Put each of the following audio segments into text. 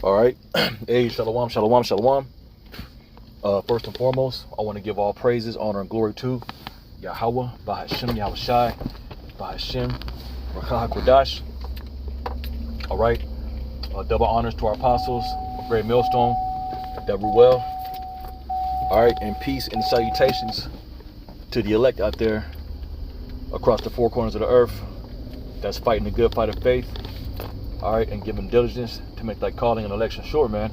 All right. Hey, shalom, shalom, shalom. First and foremost, I want to give all praises, honor, and glory to Yahweh, Bahashem, Yahweh Shai, Bahashem, Rakah HaKodash. All right. Double honors to our apostles, Great Millstone, Deborah. All right. And peace and salutations to the elect out there across the four corners of the earth that's fighting the good fight of faith. All right. And giving diligence to make that calling and election sure, man.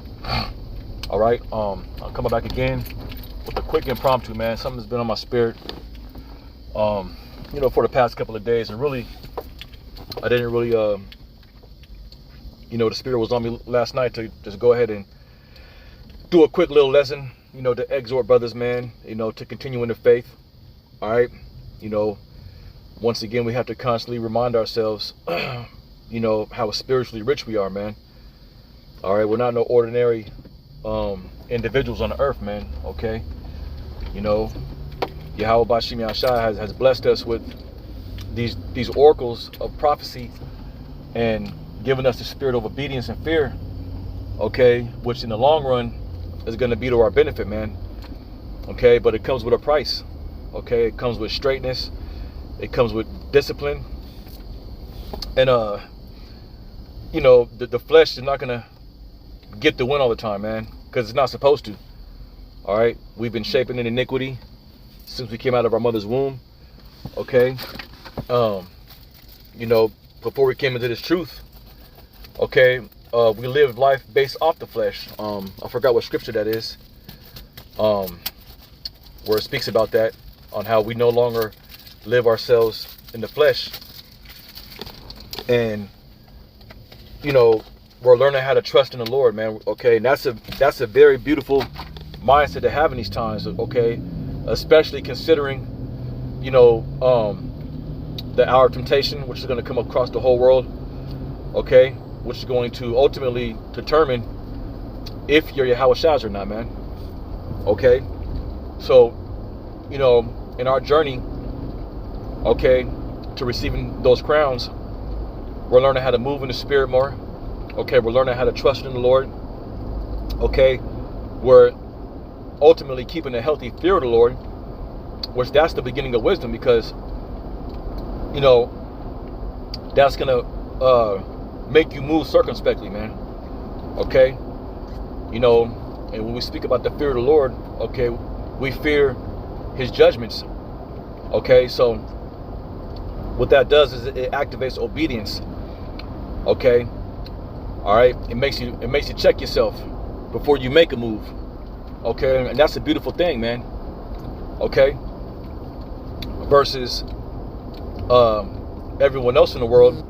All right. I'm coming back again with a quick impromptu, man. Something's been on my spirit, for the past couple of days. And really, I didn't really, the spirit was on me last night to just go ahead and do a quick little lesson, to exhort brothers, man, to continue in the faith. All right. Once again, we have to constantly remind ourselves, how spiritually rich we are, man. All right. We're not no ordinary individuals on the earth, man. Okay. Yahweh Bashim Yahshai has blessed us with these oracles of prophecy and given us the spirit of obedience and fear, okay, which in the long run is going to be to our benefit, man. Okay, but it comes with a price. Okay, it comes with straightness, it comes with discipline, and the flesh is not going to get the win all the time, man, because it's not supposed to. All right, we've been shaping in iniquity since we came out of our mother's womb. Okay, before we came into this truth, okay, we lived life based off the flesh. I forgot what scripture that is, where it speaks about that, on how we no longer live ourselves in the flesh, and we're learning how to trust in the Lord, man. Okay, and that's a very beautiful mindset to have in these times. Okay, especially considering the hour of temptation, which is going to come across the whole world. Okay, which is going to ultimately determine if you're Yahweh Shai or not, man. Okay, so in our journey, okay, to receiving those crowns, we're learning how to move in the spirit more. Okay, we're learning how to trust in the Lord. Okay, we're ultimately keeping a healthy fear of the Lord, which that's the beginning of wisdom, because that's gonna make you move circumspectly, man. Okay, and when we speak about the fear of the Lord, okay, we fear His judgments. Okay, so what that does is it activates obedience. Okay, all right, it makes you check yourself before you make a move. Okay, and that's a beautiful thing, man. Okay, versus everyone else in the world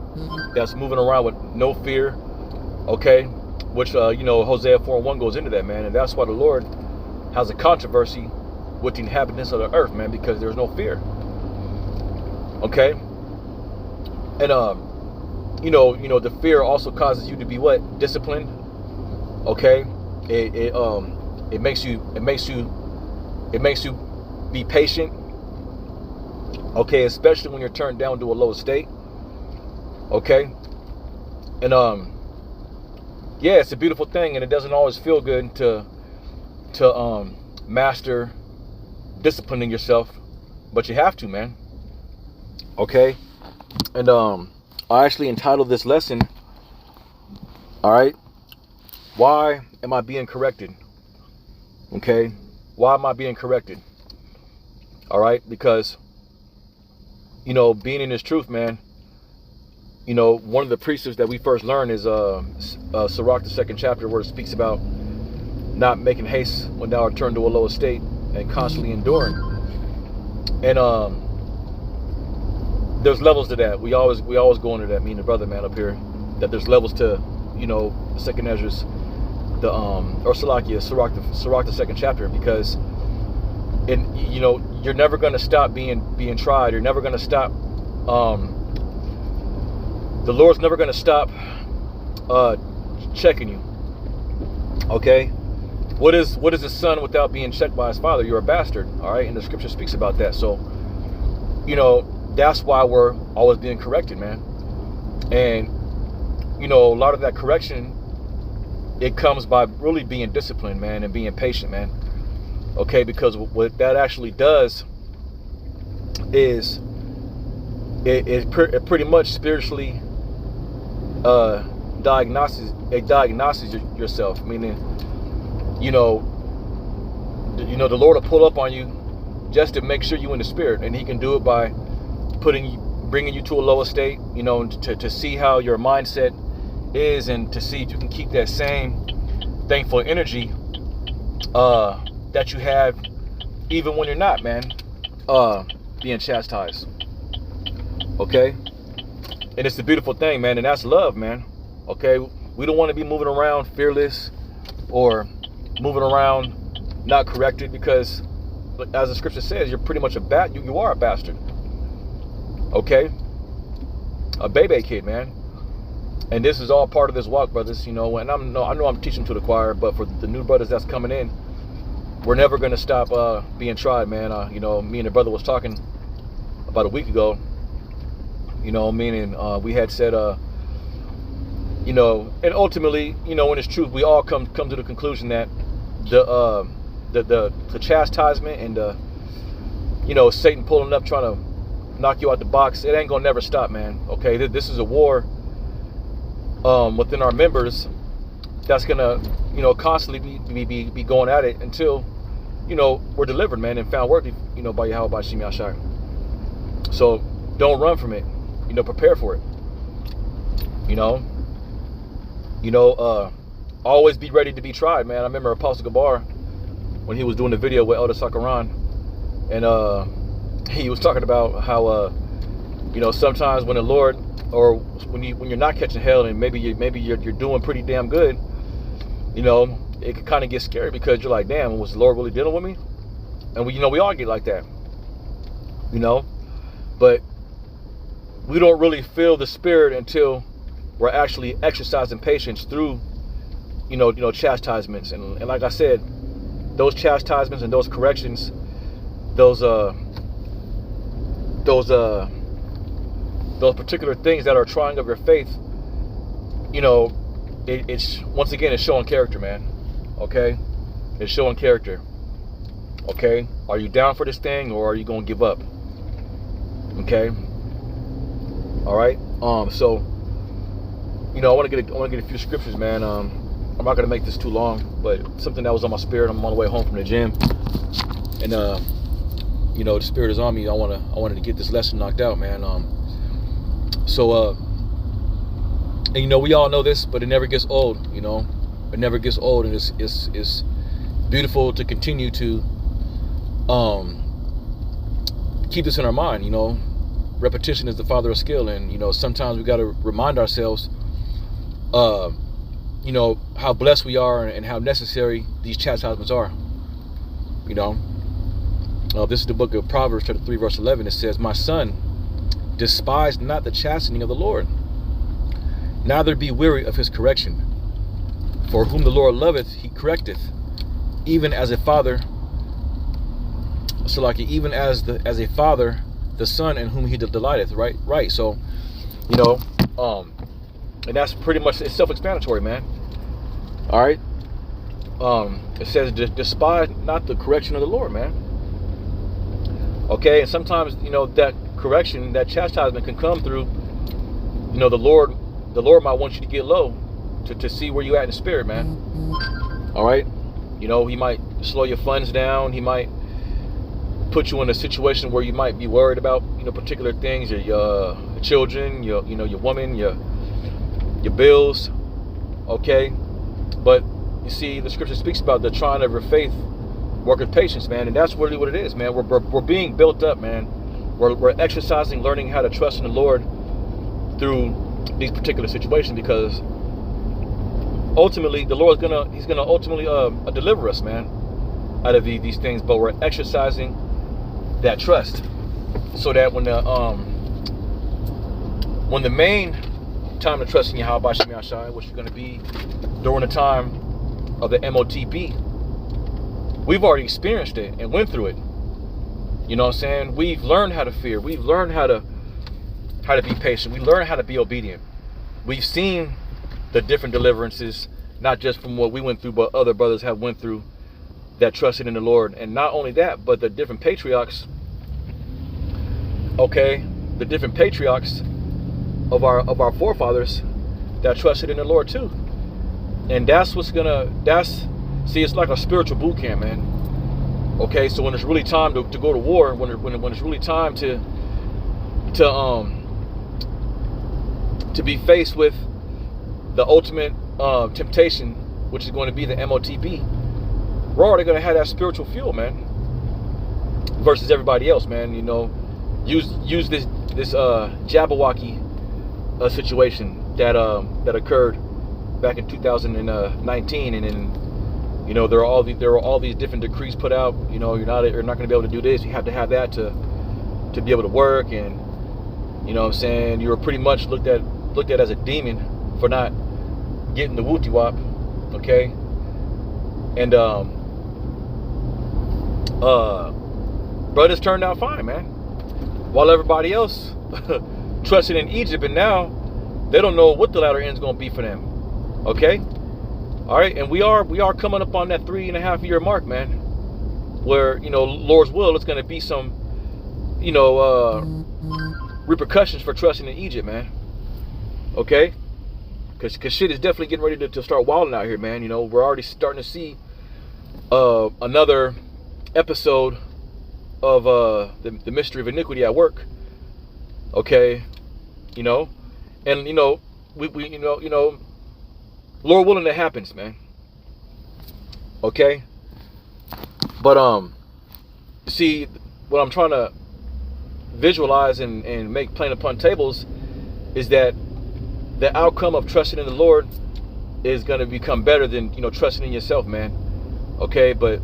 that's moving around with no fear. Okay, which Hosea 4:1 goes into that, man. And that's why the Lord has a controversy with the inhabitants of the earth, man, because there's no fear. Okay, and the fear also causes you to be what? Disciplined. Okay, it makes you be patient. Okay, especially when you're turned down to a low estate. Okay, and yeah, it's a beautiful thing, and it doesn't always feel good to master disciplining yourself, but you have to, man. Okay, and I actually entitled this lesson, all right, why am I being corrected? Okay, why am I being corrected? All right, because being in this truth, man, one of the precepts that we first learn is Sirach, the 2nd chapter, where it speaks about not making haste when thou art turned to a low estate and constantly enduring. And there's levels to that. We always go into that, me and the brother, man, up here, that there's levels to, the 2nd Ezra's, Sirach, the 2nd chapter, because you're never going to stop being tried. You're never going to stop. The Lord's never going to stop checking you. Okay, what is a son without being checked by his father? You're a bastard. All right, and the scripture speaks about that. So that's why we're always being corrected, man. And a lot of that correction it comes by really being disciplined, man, and being patient, man. Okay, because what that actually does is it pretty much spiritually diagnoses yourself, meaning, you know, the Lord will pull up on you just to make sure you in the spirit, and he can do it by bringing you to a lower state, you know, to see how your mindset is, and to see if you can keep that same thankful energy that you have even when you're not, man, being chastised. Okay, and it's a beautiful thing, man, and that's love, man. Okay, we don't want to be moving around fearless or moving around not corrected, because as the scripture says, you're pretty much you are a bastard. Okay, a baby kid, man. And this is all part of this walk, brothers, you know. And I know I'm teaching to the choir, but for the new brothers that's coming in, we're never going to stop being tried, man. You know, me and the brother was talking about a week ago, you know, meaning we had said, you know, and ultimately, you know, when it's truth, we all come to the conclusion that the chastisement and you know, Satan pulling up trying to knock you out the box, it ain't gonna never stop, man. Okay, this is a war within our members that's gonna, you know, constantly be going at it until, you know, we're delivered, man, and found worthy, you know, by Yahweh by Shem Yahshai. So don't run from it, you know, prepare for it. You know, always be ready to be tried, man. I remember Apostle Gabar, when he was doing the video with Elder Sakaran, and he was talking about how you know, sometimes when the Lord, or when you're not catching hell, and maybe you're doing pretty damn good, you know, it can kind of get scary, because you're like, damn, was the Lord really dealing with me? And we all get like that, you know, but we don't really feel the spirit until we're actually exercising patience through, you know, chastisements, and like I said, those chastisements and those corrections, those particular things that are trying of your faith, you know, it's once again, it's showing character, man. Okay, it's showing character. Okay, are you down for this thing, or are you gonna give up? Okay, all right. So, you know, I want to get a few scriptures, man. I'm not gonna make this too long, but something that was on my spirit. I'm on the way home from the gym, and you know, the spirit is on me. I wanted to get this lesson knocked out, man. So and you know, we all know this, but it never gets old. You know, it never gets old, and it's beautiful to continue to keep this in our mind. You know, repetition is the father of skill, and you know, sometimes we got to remind ourselves, you know, how blessed we are and how necessary these chastisements are. You know, this is the book of Proverbs, chapter 3, verse 11. It says, "My son, despise not the chastening of the Lord, neither be weary of his correction. For whom the Lord loveth, he correcteth, even as a father." So, like, even as a father, the son in whom he delighteth. Right. So, you know, and that's pretty much, it's self-explanatory, man. All right. It says, despise not the correction of the Lord, man. Okay, and sometimes, you know, that correction, that chastisement can come through, you know, the Lord might want you to get low to see where you at in the spirit, man. All right. You know, he might slow your funds down. He might put you in a situation where you might be worried about, you know, particular things, your children, your woman, your bills. Okay. But you see, the scripture speaks about the trying of your faith work of patience, man, and that's really what it is, man. We're being built up, man. We're exercising, learning how to trust in the Lord through these particular situations, because ultimately the Lord's he's gonna ultimately deliver us, man, out of these things. But we're exercising that trust, so that when the main time to trust in Yahweh by Shem Yahshai, which is going to be during the time of the MOTB, we've already experienced it and went through it. You know what I'm saying? We've learned how to fear. We've learned how to be patient. We learned how to be obedient. We've seen the different deliverances not just from what we went through, but other brothers have went through that trusted in the Lord. And not only that, but the different patriarchs, okay, the different patriarchs of our forefathers that trusted in the Lord too. And that's what's see, it's like a spiritual boot camp, man. Okay, so when it's really time to go to war, when it's really time to be faced with the ultimate temptation, which is going to be the MOTB, we're already going to have that spiritual fuel, man, versus everybody else, man. You know, use this Jabberwocky situation that occurred back in 2019, and then, you know, there were all these different decrees put out. You know, you're not going to be able to do this. You have to have that to be able to work, and you know what I'm saying, you were pretty much looked at as a demon for not getting the Wooty Wop, okay? And brothers turned out fine, man. While everybody else trusted in Egypt, and now they don't know what the latter end's gonna be for them. Okay? Alright, and we are coming up on that 3.5 year mark, man. Where, you know, Lord's will, it's gonna be some, you know, repercussions for trusting in Egypt, man. Okay? Cause shit is definitely getting ready to start wilding out here, man. You know, we're already starting to see another episode of the mystery of iniquity at work. Okay, you know, and you know, we you know, Lord willing, that happens, man. Okay, but see, what I'm trying to visualize and make plain upon tables is that the outcome of trusting in the Lord is going to become better than, you know, trusting in yourself, man. Okay, but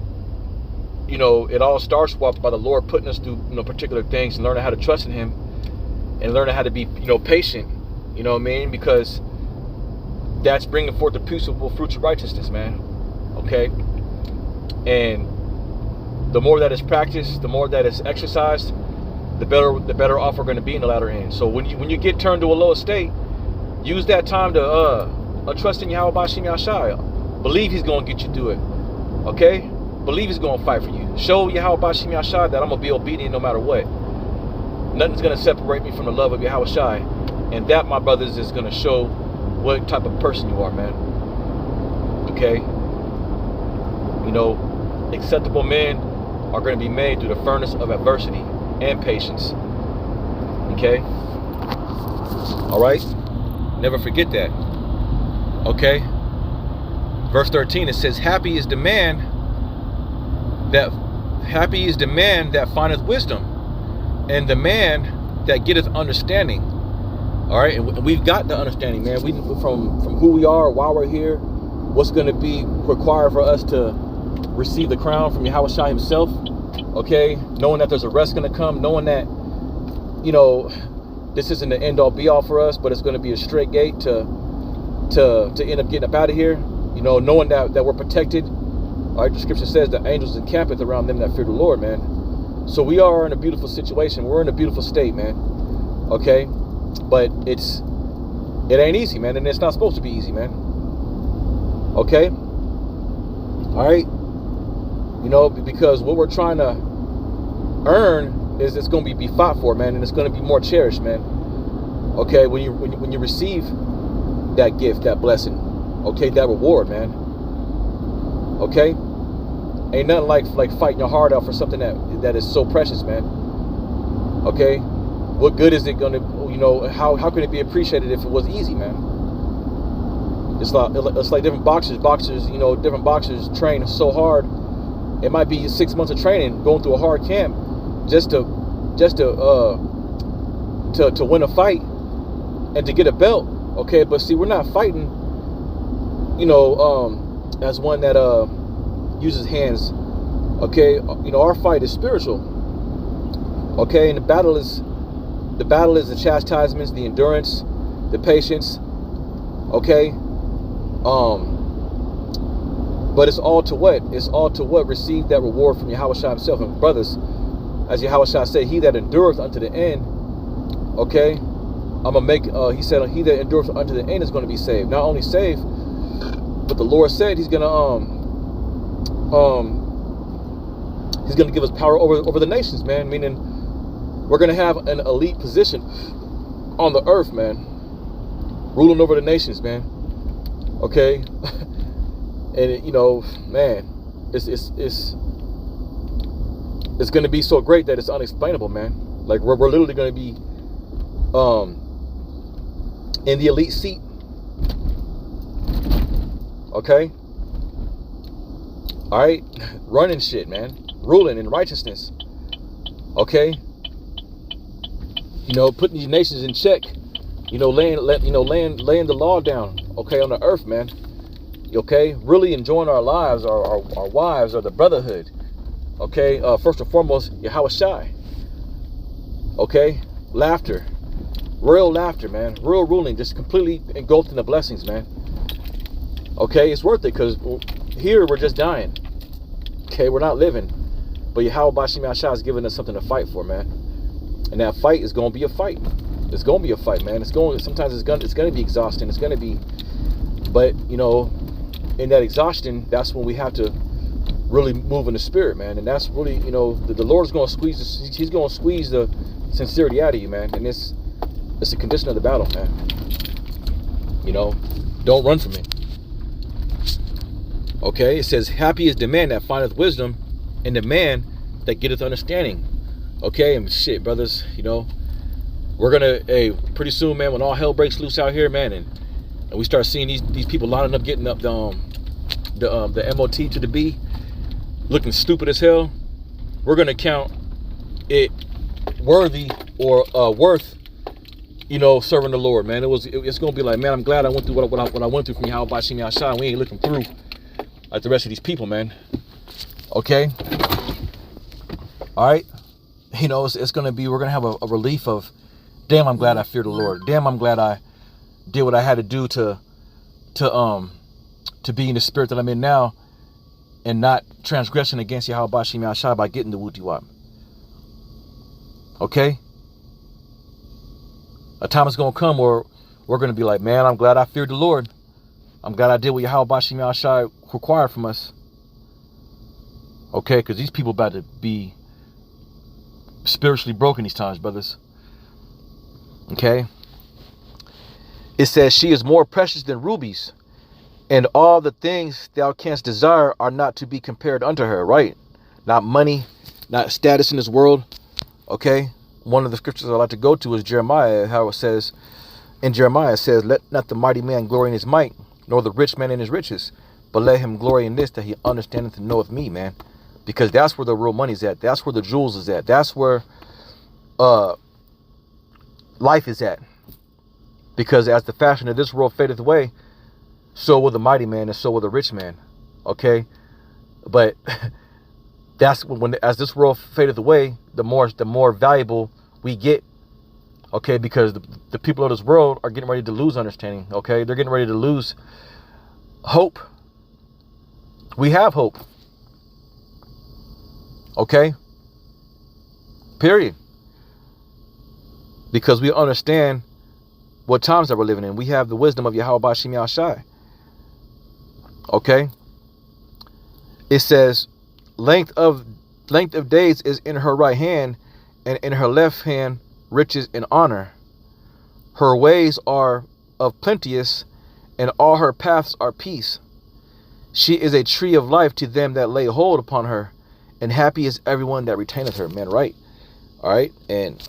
you know, it all starts by the Lord putting us through, you know, particular things and learning how to trust in Him and learning how to be, you know, patient. You know what I mean? Because that's bringing forth the peaceable fruits of righteousness, man. Okay, and the more that is practiced, the more that is exercised, the better off we're going to be in the latter end. So when you get turned to a lower state, use that time to trust in Yahweh Bashim Yashai. Believe He's going to get you through it. Okay? Believe He's going to fight for you. Show Yahweh Bashim Yashai that I'm going to be obedient no matter what. Nothing's going to separate me from the love of Yahweh Shai. And that, my brothers, is going to show what type of person you are, man. Okay? You know, acceptable men are going to be made through the furnace of adversity and patience. Okay? Alright? Never forget that. Okay? Verse 13, it says, Happy is the man that findeth wisdom, and the man that getteth understanding. Alright? And we've got the understanding, man. We from who we are, why we're here, what's going to be required for us to receive the crown from Yahweh Shai Himself. Okay, knowing that there's a rest going to come, knowing that, you know, this isn't the end all be all for us, but it's going to be a straight gate to end up getting up out of here. You know, knowing that we're protected. All right, the scripture says the angels encampeth around them that fear the Lord, man. So we are in a beautiful situation. We're in a beautiful state, man. Okay, but it ain't easy, man, and it's not supposed to be easy, man. Okay, all right. You know, because what we're trying to earn is it's going to be fought for, man, and it's going to be more cherished, man. Okay, when you receive that gift, that blessing, okay, that reward, man. Okay, ain't nothing like fighting your heart out for something that is so precious, man. Okay, what good is it going to, you know, how can it be appreciated if it was easy, man? It's like different boxers, you know, different boxers train so hard. It might be 6 months of training, going through a hard camp, just to win a fight and to get a belt. Okay, but see, we're not fighting, you know, as one that uses hands. Okay, you know, our fight is spiritual. Okay, and the battle is the chastisements, the endurance, the patience. Okay, but it's all to what? It's all to what? Receive that reward from Yahweh Shai Himself. And brothers, as Yahweh Shai said, he that endureth unto the end, okay, I'm gonna make, he said, he that endureth unto the end is going to be saved. Not only saved, But the Lord said He's gonna give us power over the nations, man. Meaning we're gonna have an elite position on the earth, man, ruling over the nations, man. Okay, and you know, man, it's gonna be so great that it's unexplainable, man. Like we're literally gonna be in the elite seat. Okay, all right, running shit, man, ruling in righteousness. Okay, you know, putting these nations in check. You know, laying the law down. Okay, on the earth, man. Okay, really enjoying our lives, our wives, or the brotherhood. Okay, first and foremost, Yahweh Shai. Okay, laughter, real laughter, man, real ruling, just completely engulfed in the blessings, man. Okay, it's worth it because here we're just dying. Okay, we're not living, but Yahweh Bashim Yahshua is giving us something to fight for, man. And that fight is going to be a fight. It's going to be a fight, man. Sometimes it's going to be exhausting. It's going to be, but you know, in that exhaustion, that's when we have to really move in the spirit, man. And that's really, you know, the Lord's going to squeeze. He's going to squeeze the sincerity out of you, man. And it's the condition of the battle, man. You know, don't run from it. Okay, it says, happy is the man that findeth wisdom, and the man that getteth understanding. Okay, and shit, brothers, you know, we're gonna, pretty soon, man, when all hell breaks loose out here, man, and we start seeing these people lining up, getting up the MOT to the B, looking stupid as hell, we're gonna count it worthy or worth, you know, serving the Lord, man. It's gonna be like, man, I'm glad I went through what I went through from Yahweh Bashim Yahshua, and we ain't looking through like the rest of these people, man. Okay, all right, you know, it's gonna be, we're gonna have a relief of, damn, I'm glad I feared the Lord. Damn, I'm glad I did what I had to do to be in the spirit that I'm in now, and not transgressing against Yahweh Bashim Yahshua by getting the Wuti Wap. Okay, a time is gonna come where we're gonna be like, man, I'm glad I feared the Lord. I'm glad I did what Yahweh Bashim Yahshua required from us. Okay, because these people about to be spiritually broken these times, brothers. Okay, it says, she is more precious than rubies, and all the things thou canst desire are not to be compared unto her. Right? Not money, not status in this world. Okay, one of the scriptures I like to go to is Jeremiah, how it says in Jeremiah, it says, let not the mighty man glory in his might, nor the rich man in his riches, but let him glory in this, that he understandeth and knoweth me, man. Because that's where the real money's at. That's where the jewels is at. That's where life is at. Because as the fashion of this world fadeth away, so will the mighty man and so will the rich man. Okay, but that's when as this world fadeth away, the more valuable we get. Okay, because the people of this world are getting ready to lose understanding. Okay, they're getting ready to lose hope. We have hope. Okay, period. Because we understand what times that we're living in. We have the wisdom of Yahweh Bashim Yahshai. Okay, it says, length of days is in her right hand, and in her left hand riches and honor. Her ways are of plenteous, and all her paths are peace. She is a tree of life to them that lay hold upon her, and happy is everyone that retaineth her. Man, right? All right, and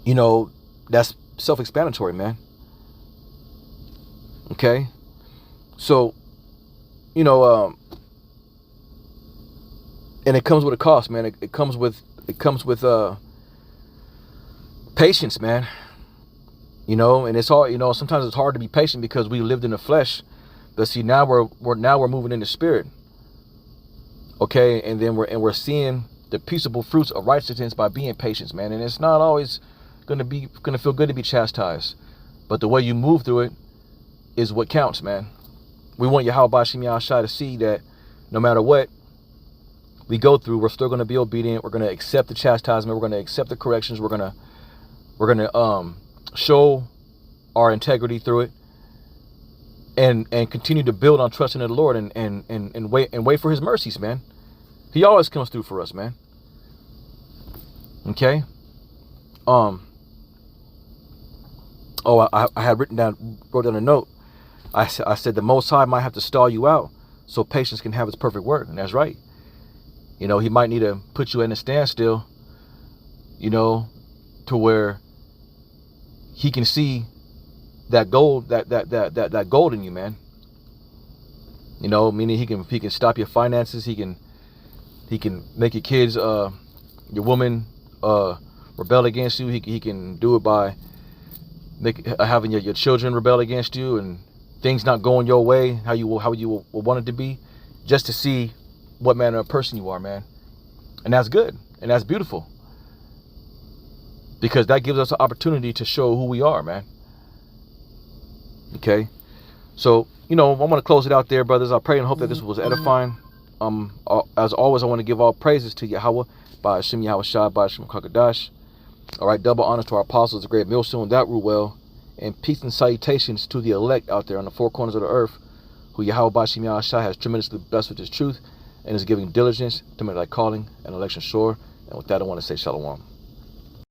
you know, that's self-explanatory, man. Okay, so you know, and it comes with a cost, man. It comes with patience, man. You know, and it's hard. You know, sometimes it's hard to be patient because we lived in the flesh, but see, now we're moving in the spirit. Okay, and then we're seeing the peaceable fruits of righteousness by being patient, man. And it's not always gonna feel good to be chastised, but the way you move through it is what counts, man. We want Yahweh Bashim Yahshua to see that no matter what we go through, we're still gonna be obedient. We're gonna accept the chastisement. We're gonna accept the corrections. We're gonna show our integrity through it. and continue to build on trusting in the Lord, and wait for his mercies, man. He always comes through for us, man. Okay. Oh, I had wrote down a note. I said the Most High might have to stall you out so patience can have its perfect work, and that's right. You know, he might need to put you in a standstill, you know, to where he can see that gold, that gold in you, man. You know, meaning he can stop your finances. He can make your kids, your woman, rebel against you. He can do it by having your children rebel against you, and things not going your way how you will want it to be, just to see what manner of person you are, man. And that's good, and that's beautiful, because that gives us an opportunity to show who we are, man. Okay, so you know, I want to close it out there, brothers. I pray and hope that this was edifying. As always, I want to give all praises to Yahweh, by Hashem Yahweh Shai, by Hashem Kakadash. All right, double honors to our apostles, the great millstone that rule well, and peace and salutations to the elect out there on the four corners of the earth, who Yahweh by Hashem Yahweh Shai has tremendously blessed with his truth, and is giving diligence to make thy calling and election sure. And with that, I want to say shalom.